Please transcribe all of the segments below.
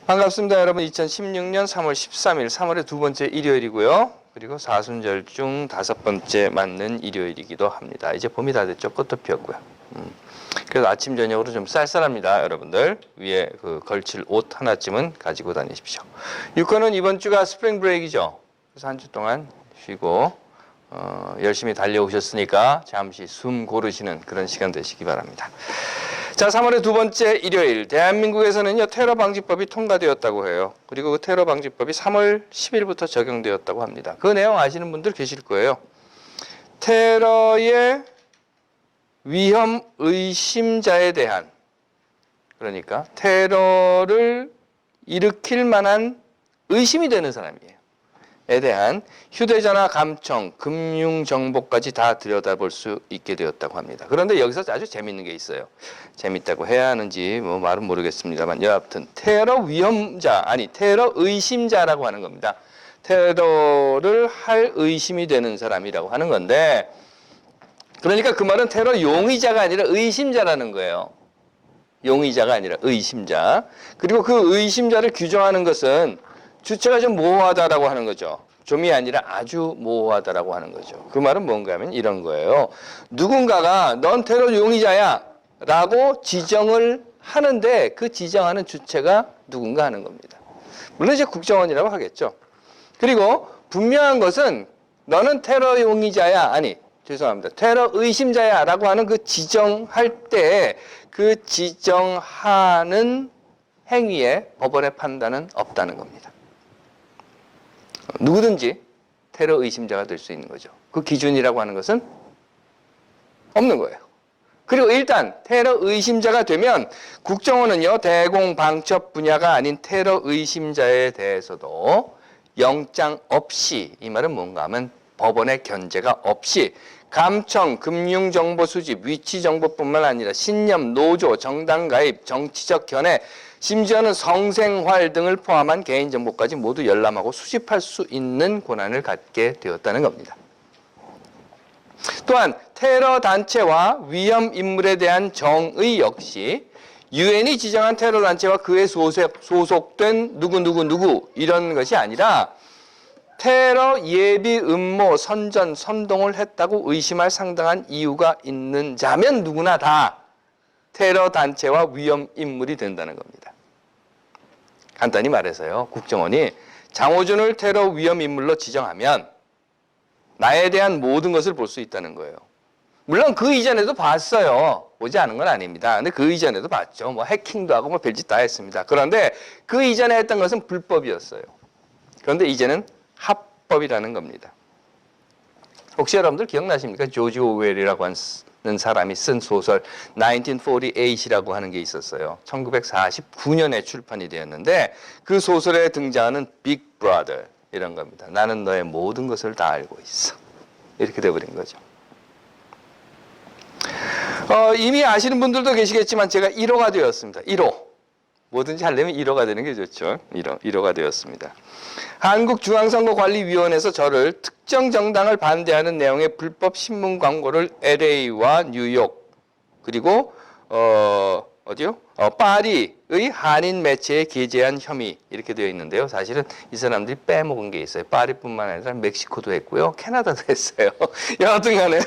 반갑습니다. 여러분 2016년 3월 13일 3월의 두 번째 일요일이고요. 그리고 사순절 중 다섯 번째 맞는 일요일이기도 합니다. 이제 봄이 다 됐죠. 꽃도 피었고요. 그래서 아침 저녁으로 좀 쌀쌀합니다. 여러분들 위에 걸칠 옷 하나쯤은 가지고 다니십시오. 유코는 이번 주가 스프링 브레이크죠. 그래서 한 주 동안 쉬고 열심히 달려오셨으니까 잠시 숨 고르시는 그런 시간 되시기 바랍니다. 자, 3월의 두 번째 일요일, 대한민국에서는요 테러 방지법이 통과되었다고 해요. 그리고 그 테러 방지법이 3월 10일부터 적용되었다고 합니다. 그 내용 아시는 분들 계실 거예요. 테러의 위험 의심자에 대한, 그러니까 테러를 일으킬 만한 의심이 되는 사람이에요. 에 대한 휴대전화 감청, 금융정보까지 다 들여다볼 수 있게 되었다고 합니다. 그런데 여기서 아주 재밌는 게 있어요. 재밌다고 해야 하는지 말은 모르겠습니다만 여하튼 테러 위험자, 아니 테러 의심자라고 하는 겁니다. 테러를 할 의심이 되는 사람이라고 하는 건데, 그러니까 그 말은 테러 용의자가 아니라 의심자라는 거예요. 용의자가 아니라 의심자. 그리고 그 의심자를 규정하는 것은 주체가 좀 모호하다라고 하는 거죠. 좀이 아니라 아주 모호하다라고 하는 거죠. 그 말은 뭔가 하면 이런 거예요. 누군가가 넌 테러 용의자야 라고 지정을 하는데 그 지정하는 주체가 누군가 하는 겁니다. 물론 이제 국정원이라고 하겠죠. 그리고 분명한 것은 너는 테러 용의자야, 아니 죄송합니다, 테러 의심자야 라고 하는 그 지정할 때 그 지정하는 행위에 법원의 판단은 없다는 겁니다. 누구든지 테러 의심자가 될 수 있는 거죠. 그 기준이라고 하는 것은 없는 거예요. 그리고 일단 테러 의심자가 되면 국정원은요 대공 방첩 분야가 아닌 테러 의심자에 대해서도 영장 없이, 이 말은 뭔가 하면 법원의 견제가 없이 감청, 금융정보 수집, 위치정보뿐만 아니라 신념, 노조, 정당 가입, 정치적 견해, 심지어는 성생활 등을 포함한 개인정보까지 모두 열람하고 수집할 수 있는 권한을 갖게 되었다는 겁니다. 또한 테러 단체와 위험 인물에 대한 정의 역시 유엔이 지정한 테러 단체와 그에 소속된 누구 이런 것이 아니라 테러 예비 음모, 선전, 선동을 했다고 의심할 상당한 이유가 있는 자면 누구나 다 테러 단체와 위험 인물이 된다는 겁니다. 간단히 말해서요, 국정원이 장호준을 테러 위험 인물로 지정하면 나에 대한 모든 것을 볼 수 있다는 거예요. 물론 그 이전에도 봤어요. 보지 않은 건 아닙니다. 근데 그 이전에도 봤죠. 해킹도 하고 별짓 다 했습니다. 그런데 그 이전에 했던 것은 불법이었어요. 그런데 이제는 합법이라는 겁니다. 혹시 여러분들 기억나십니까? 조지 오웰이라고 하는 사람이 쓴 소설 1948이라고 하는 게 있었어요. 1949년에 출판이 되었는데 그 소설에 등장하는 빅 브라더 이런 겁니다. 나는 너의 모든 것을 다 알고 있어. 이렇게 돼버린 거죠. 이미 아시는 분들도 계시겠지만 제가 1호가 되었습니다. 1호. 뭐든지 하려면 1호가 되는 게 좋죠. 1호가 되었습니다. 한국중앙선거관리위원회에서 저를 특정 정당을 반대하는 내용의 불법 신문 광고를 LA와 뉴욕 그리고 파리의 한인 매체에 게재한 혐의 이렇게 되어 있는데요. 사실은 이 사람들이 빼먹은 게 있어요. 파리뿐만 아니라 멕시코도 했고요. 캐나다도 했어요. 여하튼 간에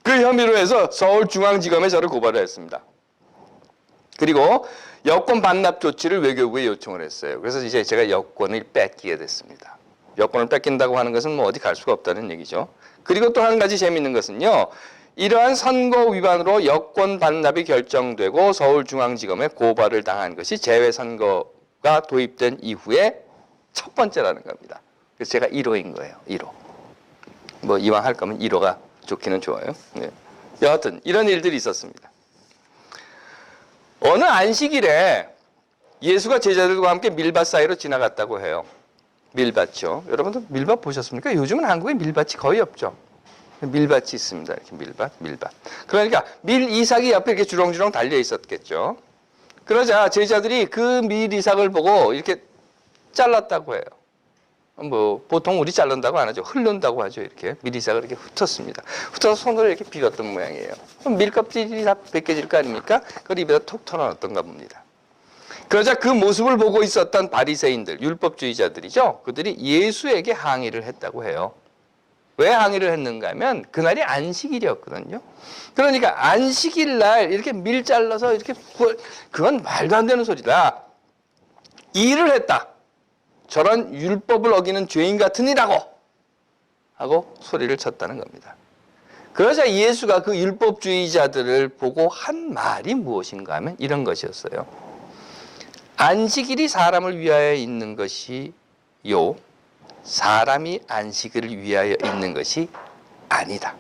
그 혐의로 해서 서울중앙지검에 저를 고발을 했습니다. 그리고 여권 반납 조치를 외교부에 요청을 했어요. 그래서 이제 제가 여권을 뺏기게 됐습니다. 여권을 뺏긴다고 하는 것은 어디 갈 수가 없다는 얘기죠. 그리고 또 한 가지 재미있는 것은요, 이러한 선거 위반으로 여권 반납이 결정되고 서울중앙지검에 고발을 당한 것이 재외선거가 도입된 이후에 첫 번째라는 겁니다. 그래서 제가 1호인 거예요. 1호. 이왕 할 거면 1호가 좋기는 좋아요. 네. 여하튼 이런 일들이 있었습니다. 어느 안식일에 예수가 제자들과 함께 밀밭 사이로 지나갔다고 해요. 밀밭이요. 여러분들 밀밭 보셨습니까? 요즘은 한국에 밀밭이 거의 없죠. 밀밭이 있습니다. 이렇게 밀밭. 그러니까 밀 이삭이 옆에 이렇게 주렁주렁 달려 있었겠죠. 그러자 제자들이 그 밀 이삭을 보고 이렇게 잘랐다고 해요. 보통 우리 자른다고 안 하죠. 흐른다고 하죠. 이렇게 밀 이삭을 이렇게 훑었습니다. 훑어서 손으로 이렇게 비웠던 모양이에요. 그럼 밀 껍질이 다 벗겨질 거 아닙니까? 그걸 입에다 톡 털어놨던가 봅니다. 그러자 그 모습을 보고 있었던 바리새인들, 율법주의자들이죠. 그들이 예수에게 항의를 했다고 해요. 왜 항의를 했는가 하면 그날이 안식일이었거든요. 그러니까 안식일 날 이렇게 밀 잘라서 이렇게 그건 말도 안 되는 소리다. 일을 했다. 저런 율법을 어기는 죄인 같은 이라고 하고 소리를 쳤다는 겁니다. 그러자 예수가 그 율법주의자들을 보고 한 말이 무엇인가 하면 이런 것이었어요. 안식일이 사람을 위하여 있는 것이요, 사람이 안식일을 위하여 있는 것이 아니다.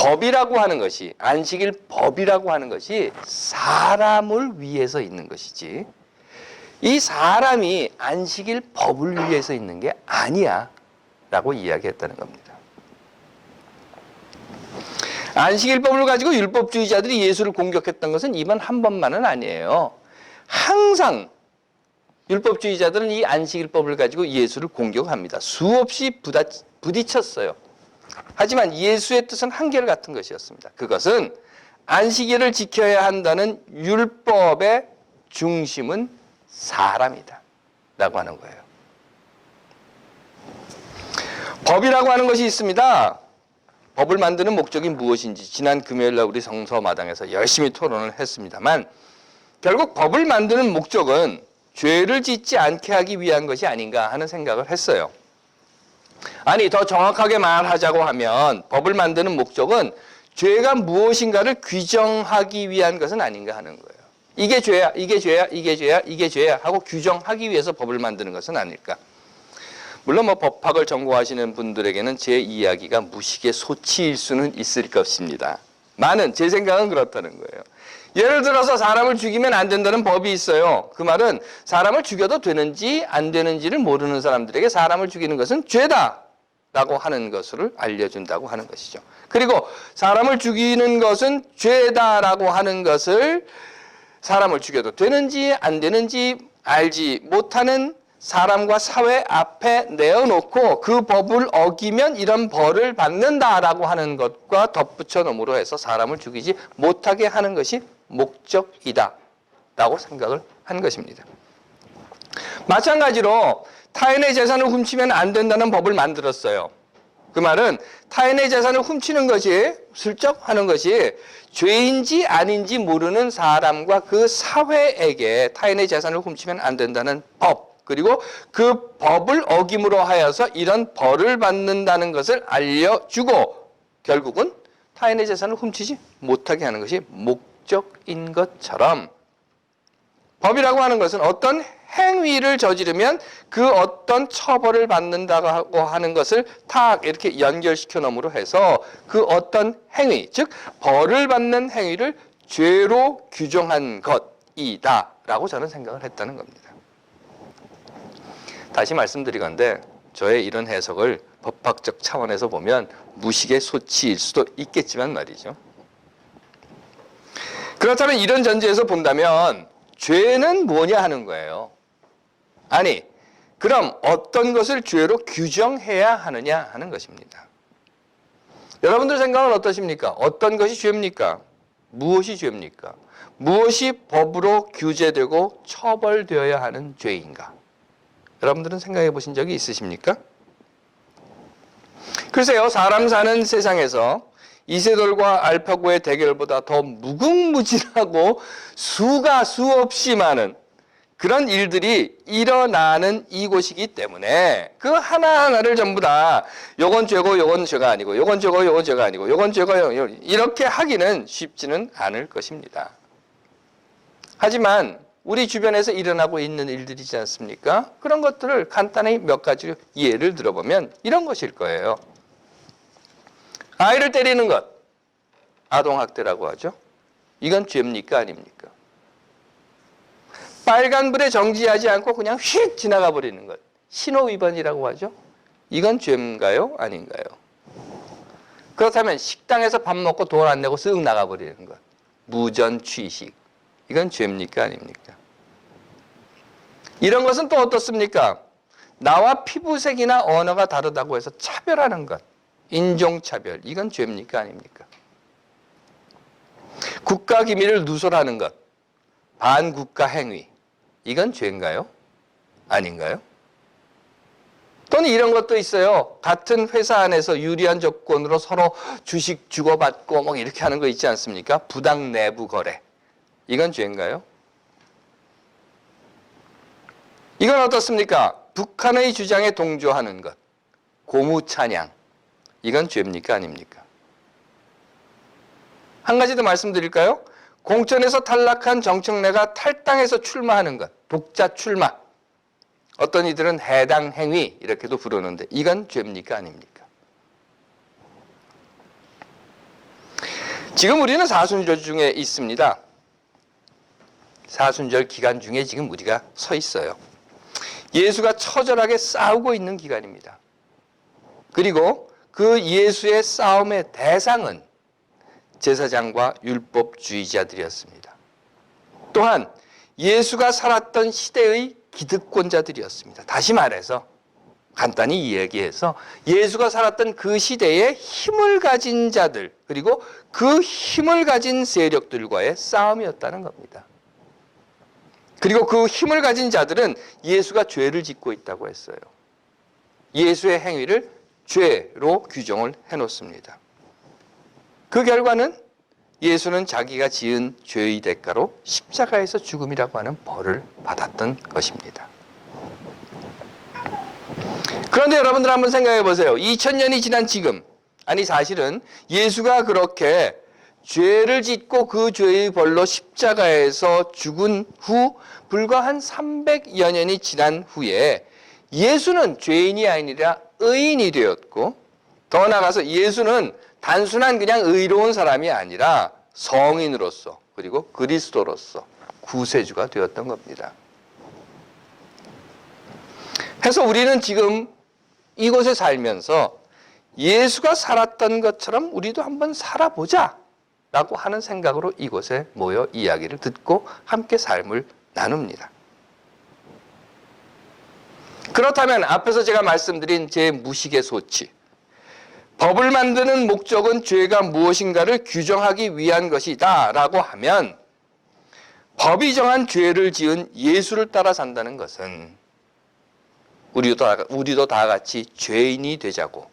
법이라고 하는 것이, 안식일 법이라고 하는 것이 사람을 위해서 있는 것이지, 이 사람이 안식일 법을 위해서 있는 게 아니야 라고 이야기했다는 겁니다. 안식일법을 가지고 율법주의자들이 예수를 공격했던 것은 이번 한 번만은 아니에요. 항상 율법주의자들은 이 안식일법을 가지고 예수를 공격합니다. 수없이 부딪혔어요. 하지만 예수의 뜻은 한결같은 것이었습니다. 그것은 안식일을 지켜야 한다는 율법의 중심은 사람이다 라고 하는 거예요. 법이라고 하는 것이 있습니다. 법을 만드는 목적이 무엇인지 지난 금요일 날 우리 성서마당에서 열심히 토론을 했습니다만, 결국 법을 만드는 목적은 죄를 짓지 않게 하기 위한 것이 아닌가 하는 생각을 했어요. 아니, 더 정확하게 말하자고 하면 법을 만드는 목적은 죄가 무엇인가를 규정하기 위한 것은 아닌가 하는 거예요. 이게 죄야, 이게 죄야, 이게 죄야, 이게 죄야 하고 규정하기 위해서 법을 만드는 것은 아닐까. 물론 법학을 전공하시는 분들에게는 제 이야기가 무식의 소치일 수는 있을 것입니다. 제 생각은 그렇다는 거예요. 예를 들어서 사람을 죽이면 안 된다는 법이 있어요. 그 말은 사람을 죽여도 되는지 안 되는지를 모르는 사람들에게 사람을 죽이는 것은 죄다 라고 하는 것을 알려준다고 하는 것이죠. 그리고 사람을 죽이는 것은 죄다라고 하는 것을 사람을 죽여도 되는지 안 되는지 알지 못하는 사람과 사회 앞에 내어놓고 그 법을 어기면 이런 벌을 받는다라고 하는 것과 덧붙여 놓음으로 해서 사람을 죽이지 못하게 하는 것이 목적이다 라고 생각을 한 것입니다. 마찬가지로 타인의 재산을 훔치면 안 된다는 법을 만들었어요. 그 말은 타인의 재산을 훔치는 것이, 슬쩍 하는 것이 죄인지 아닌지 모르는 사람과 그 사회에게 타인의 재산을 훔치면 안 된다는 법, 그리고 그 법을 어김으로 하여서 이런 벌을 받는다는 것을 알려주고 결국은 타인의 재산을 훔치지 못하게 하는 것이 목적인 것처럼, 법이라고 하는 것은 어떤 행위를 저지르면 그 어떤 처벌을 받는다고 하는 것을 탁 이렇게 연결시켜 놓음으로 해서 그 어떤 행위, 즉 벌을 받는 행위를 죄로 규정한 것이다 라고 저는 생각을 했다는 겁니다. 다시 말씀드리건대 저의 이런 해석을 법학적 차원에서 보면 무식의 소치일 수도 있겠지만 말이죠. 그렇다면 이런 전제에서 본다면 죄는 뭐냐 하는 거예요. 아니, 그럼 어떤 것을 죄로 규정해야 하느냐 하는 것입니다. 여러분들 생각은 어떠십니까? 어떤 것이 죄입니까? 무엇이 죄입니까? 무엇이 법으로 규제되고 처벌되어야 하는 죄인가? 여러분들은 생각해 보신 적이 있으십니까? 글쎄요, 사람 사는 세상에서 이세돌과 알파고의 대결보다 더 무궁무진하고 수가 수없이 많은 그런 일들이 일어나는 이곳이기 때문에 그 하나하나를 전부 다 요건 죄고 요건 죄가 아니고 요건 죄고 요건 죄가 아니고 요건 죄고 이렇게 하기는 쉽지는 않을 것입니다. 하지만 우리 주변에서 일어나고 있는 일들이지 않습니까? 그런 것들을 간단히 몇 가지 예를 들어보면 이런 것일 거예요. 아이를 때리는 것, 아동학대라고 하죠. 이건 죄입니까? 아닙니까? 빨간불에 정지하지 않고 그냥 휙 지나가 버리는 것, 신호위반이라고 하죠. 이건 죄인가요? 아닌가요? 그렇다면 식당에서 밥 먹고 돈 안 내고 쓱 나가버리는 것, 무전취식, 이건 죄입니까? 아닙니까? 이런 것은 또 어떻습니까? 나와 피부색이나 언어가 다르다고 해서 차별하는 것, 인종차별, 이건 죄입니까? 아닙니까? 국가 기밀을 누설하는 것, 반국가 행위, 이건 죄인가요? 아닌가요? 또는 이런 것도 있어요. 같은 회사 안에서 유리한 조건으로 서로 주식 주고받고 뭐 이렇게 하는 거 있지 않습니까? 부당 내부 거래. 이건 죄인가요? 이건 어떻습니까? 북한의 주장에 동조하는 것. 고무 찬양. 이건 죄입니까? 아닙니까? 한 가지 더 말씀드릴까요? 공천에서 탈락한 정청래가 탈당해서 출마하는 것. 독자 출마. 어떤 이들은 해당 행위 이렇게도 부르는데 이건 죄입니까? 아닙니까? 지금 우리는 사순절 중에 있습니다. 사순절 기간 중에 지금 우리가 서 있어요. 예수가 처절하게 싸우고 있는 기간입니다. 그리고 그 예수의 싸움의 대상은 제사장과 율법주의자들이었습니다. 또한 예수가 살았던 시대의 기득권자들이었습니다. 다시 말해서 간단히 이야기해서 예수가 살았던 그 시대에 힘을 가진 자들 그리고 그 힘을 가진 세력들과의 싸움이었다는 겁니다. 그리고 그 힘을 가진 자들은 예수가 죄를 짓고 있다고 했어요. 예수의 행위를 죄로 규정을 해놓습니다. 그 결과는 예수는 자기가 지은 죄의 대가로 십자가에서 죽음이라고 하는 벌을 받았던 것입니다. 그런데 여러분들 한번 생각해 보세요. 2000년이 지난 지금, 아니 사실은 예수가 그렇게 죄를 짓고 그 죄의 벌로 십자가에서 죽은 후 불과 한 300여 년이 지난 후에 예수는 죄인이 아니라 의인이 되었고, 더 나아가서 예수는 단순한 그냥 의로운 사람이 아니라 성인으로서 그리고 그리스도로서 구세주가 되었던 겁니다. 해서 우리는 지금 이곳에 살면서 예수가 살았던 것처럼 우리도 한번 살아보자 라고 하는 생각으로 이곳에 모여 이야기를 듣고 함께 삶을 나눕니다. 그렇다면 앞에서 제가 말씀드린 제 무식의 소치, 법을 만드는 목적은 죄가 무엇인가를 규정하기 위한 것이다 라고 하면 법이 정한 죄를 지은 예수를 따라 산다는 것은 우리도 다 같이 죄인이 되자고,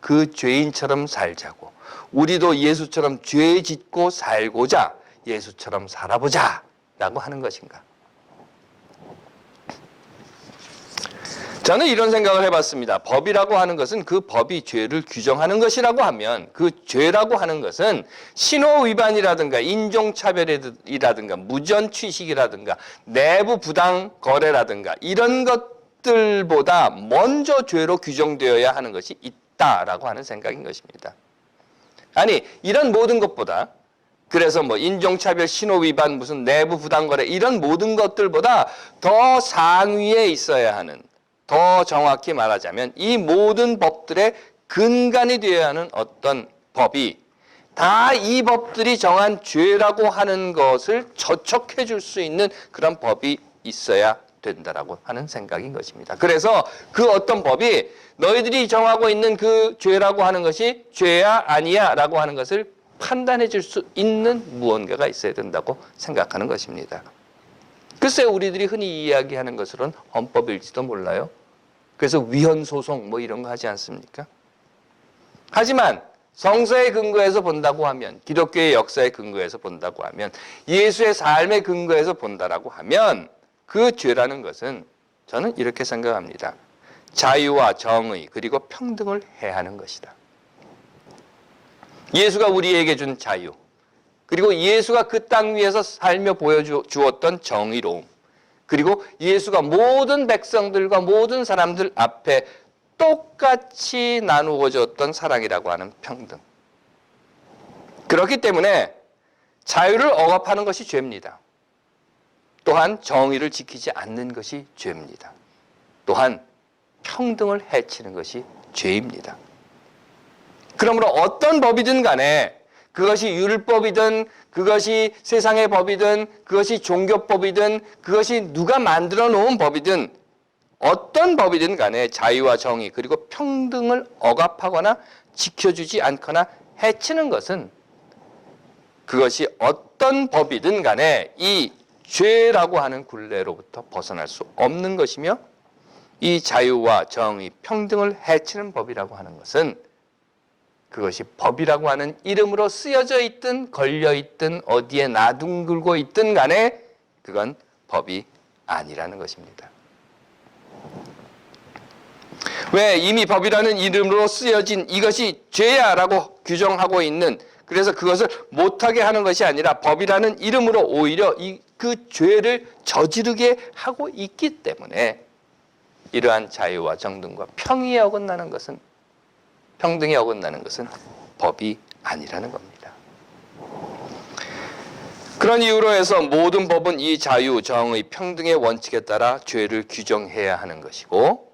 그 죄인처럼 살자고, 우리도 예수처럼 죄 짓고 살고자 예수처럼 살아보자 라고 하는 것인가? 저는 이런 생각을 해봤습니다. 법이라고 하는 것은 그 법이 죄를 규정하는 것이라고 하면 그 죄라고 하는 것은 신호 위반이라든가 인종차별이라든가 무전취식이라든가 내부 부당 거래라든가 이런 것들보다 먼저 죄로 규정되어야 하는 것이 있다라고 하는 생각인 것입니다. 아니 이런 모든 것보다, 그래서 뭐 인종차별, 신호위반, 무슨 내부 부당거래 이런 모든 것들보다 더 상위에 있어야 하는, 더 정확히 말하자면 이 모든 법들의 근간이 되어야 하는 어떤 법이 다 이 법들이 정한 죄라고 하는 것을 저촉해 줄 수 있는 그런 법이 있어야 된다라고 하는 생각인 것입니다. 그래서 그 어떤 법이 너희들이 정하고 있는 그 죄라고 하는 것이 죄야 아니야 라고 하는 것을 판단해 줄 수 있는 무언가가 있어야 된다고 생각하는 것입니다. 글쎄 우리들이 흔히 이야기하는 것으로는 헌법일지도 몰라요. 그래서 위헌소송 뭐 이런 거 하지 않습니까? 하지만 성서의 근거에서 본다고 하면, 기독교의 역사의 근거에서 본다고 하면, 예수의 삶의 근거에서 본다라고 하면 그 죄라는 것은 저는 이렇게 생각합니다. 자유와 정의 그리고 평등을 해하는 것이다. 예수가 우리에게 준 자유, 그리고 예수가 그 땅 위에서 살며 보여주었던 정의로움, 그리고 예수가 모든 백성들과 모든 사람들 앞에 똑같이 나누어졌던 사랑이라고 하는 평등. 그렇기 때문에 자유를 억압하는 것이 죄입니다. 또한 정의를 지키지 않는 것이 죄입니다. 또한 평등을 해치는 것이 죄입니다. 그러므로 어떤 법이든 간에 그것이 율법이든 그것이 세상의 법이든 그것이 종교법이든 그것이 누가 만들어 놓은 법이든 어떤 법이든 간에 자유와 정의 그리고 평등을 억압하거나 지켜주지 않거나 해치는 것은 그것이 어떤 법이든 간에 이 죄라고 하는 굴레로부터 벗어날 수 없는 것이며, 이 자유와 정의, 평등을 해치는 법이라고 하는 것은 그것이 법이라고 하는 이름으로 쓰여져 있든 걸려 있든 어디에 나둥글고 있든 간에 그건 법이 아니라는 것입니다. 왜? 이미 법이라는 이름으로 쓰여진 이것이 죄야라고 규정하고 있는, 그래서 그것을 못하게 하는 것이 아니라 법이라는 이름으로 오히려 그 죄를 저지르게 하고 있기 때문에 이러한 자유와 정등과 평등에 어긋나는 것은 법이 아니라는 겁니다. 그런 이유로 해서 모든 법은 이 자유, 정의, 평등의 원칙에 따라 죄를 규정해야 하는 것이고,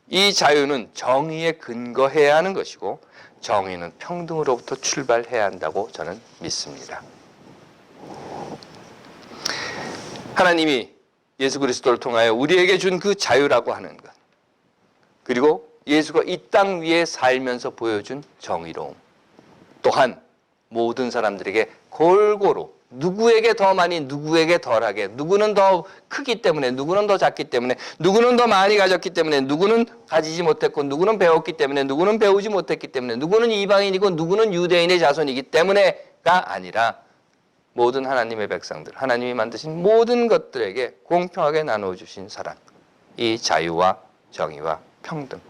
이 자유는 정의에 근거해야 하는 것이고, 정의는 평등으로부터 출발해야 한다고 저는 믿습니다. 하나님이 예수 그리스도를 통하여 우리에게 준 그 자유라고 하는 것, 그리고 예수가 이 땅 위에 살면서 보여준 정의로움, 또한 모든 사람들에게 골고루 누구에게 더 많이 누구에게 덜하게, 누구는 더 크기 때문에 누구는 더 작기 때문에, 누구는 더 많이 가졌기 때문에 누구는 가지지 못했고, 누구는 배웠기 때문에 누구는 배우지 못했기 때문에, 누구는 이방인이고 누구는 유대인의 자손이기 때문에가 아니라 모든 하나님의 백성들, 하나님이 만드신 모든 것들에게 공평하게 나눠주신 사랑, 이 자유와 정의와 평등,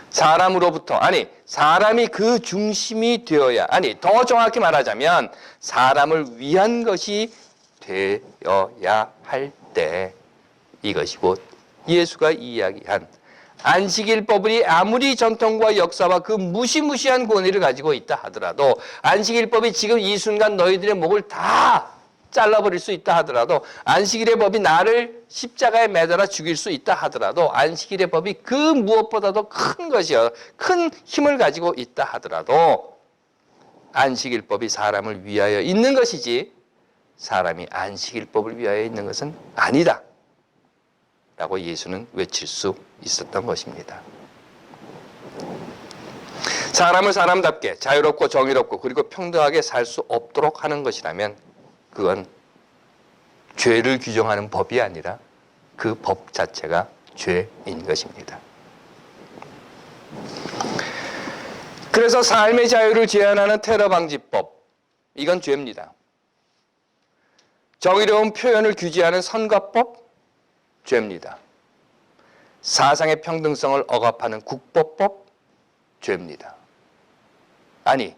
사람으로부터, 아니 사람이 그 중심이 되어야, 아니 더 정확히 말하자면 사람을 위한 것이 되어야 할 때, 이것이 곧 예수가 이야기한 안식일법이 아무리 전통과 역사와 그 무시무시한 권위를 가지고 있다 하더라도, 안식일법이 지금 이 순간 너희들의 목을 다 잘라버릴 수 있다 하더라도, 안식일의 법이 나를 십자가에 매달아 죽일 수 있다 하더라도, 안식일의 법이 그 무엇보다도 큰 것이여, 큰 힘을 가지고 있다 하더라도, 안식일법이 사람을 위하여 있는 것이지 사람이 안식일법을 위하여 있는 것은 아니다 라고 예수는 외칠 수 있었던 것입니다. 사람을 사람답게 자유롭고 정의롭고 그리고 평등하게 살 수 없도록 하는 것이라면 그건 죄를 규정하는 법이 아니라 그 법 자체가 죄인 것입니다. 그래서 삶의 자유를 제한하는 테러 방지법, 이건 죄입니다. 정의로운 표현을 규제하는 선거법, 죄입니다. 사상의 평등성을 억압하는 국보법, 죄입니다. 아니,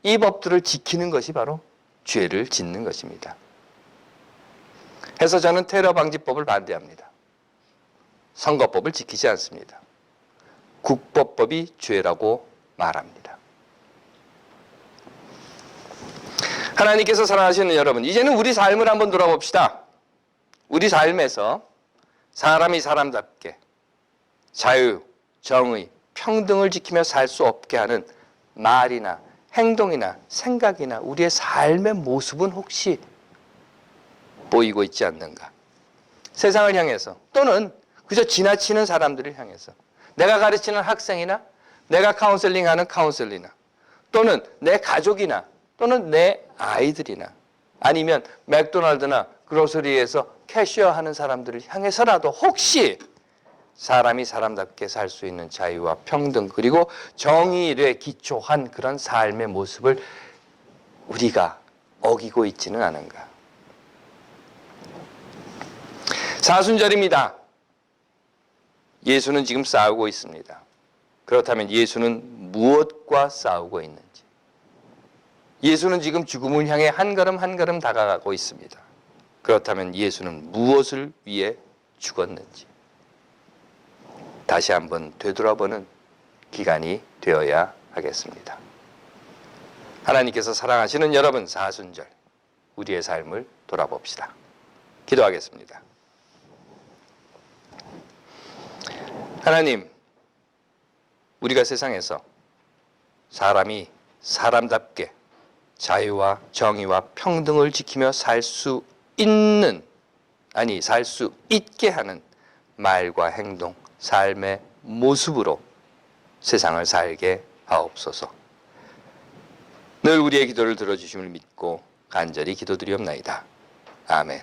이 법들을 지키는 것이 바로 죄를 짓는 것입니다. 해서 저는 테러 방지법을 반대합니다. 선거법을 지키지 않습니다. 국보법이 죄라고 말합니다. 하나님께서 사랑하시는 여러분, 이제는 우리 삶을 한번 돌아봅시다. 우리 삶에서 사람이 사람답게 자유, 정의, 평등을 지키며 살 수 없게 하는 말이나 행동이나 생각이나 우리의 삶의 모습은 혹시 보이고 있지 않는가? 세상을 향해서, 또는 그저 지나치는 사람들을 향해서, 내가 가르치는 학생이나 내가 카운셀링하는 카운셀리나, 또는 내 가족이나, 또는 내 아이들이나, 아니면 맥도날드나 그로서리에서 캐셔하는 사람들을 향해서라도 혹시 사람이 사람답게 살 수 있는 자유와 평등 그리고 정의에 기초한 그런 삶의 모습을 우리가 어기고 있지는 않은가? 사순절입니다. 예수는 지금 싸우고 있습니다. 그렇다면 예수는 무엇과 싸우고 있는지, 예수는 지금 죽음을 향해 한 걸음 한 걸음 다가가고 있습니다. 그렇다면 예수는 무엇을 위해 죽었는지 다시 한번 되돌아보는 기간이 되어야 하겠습니다. 하나님께서 사랑하시는 여러분, 사순절 우리의 삶을 돌아봅시다. 기도하겠습니다. 하나님, 우리가 세상에서 사람이 사람답게 자유와 정의와 평등을 지키며 살 수 있는, 아니 살 수 있게 하는 말과 행동, 삶의 모습으로 세상을 살게 하옵소서. 늘 우리의 기도를 들어주심을 믿고 간절히 기도드리옵나이다. 아멘.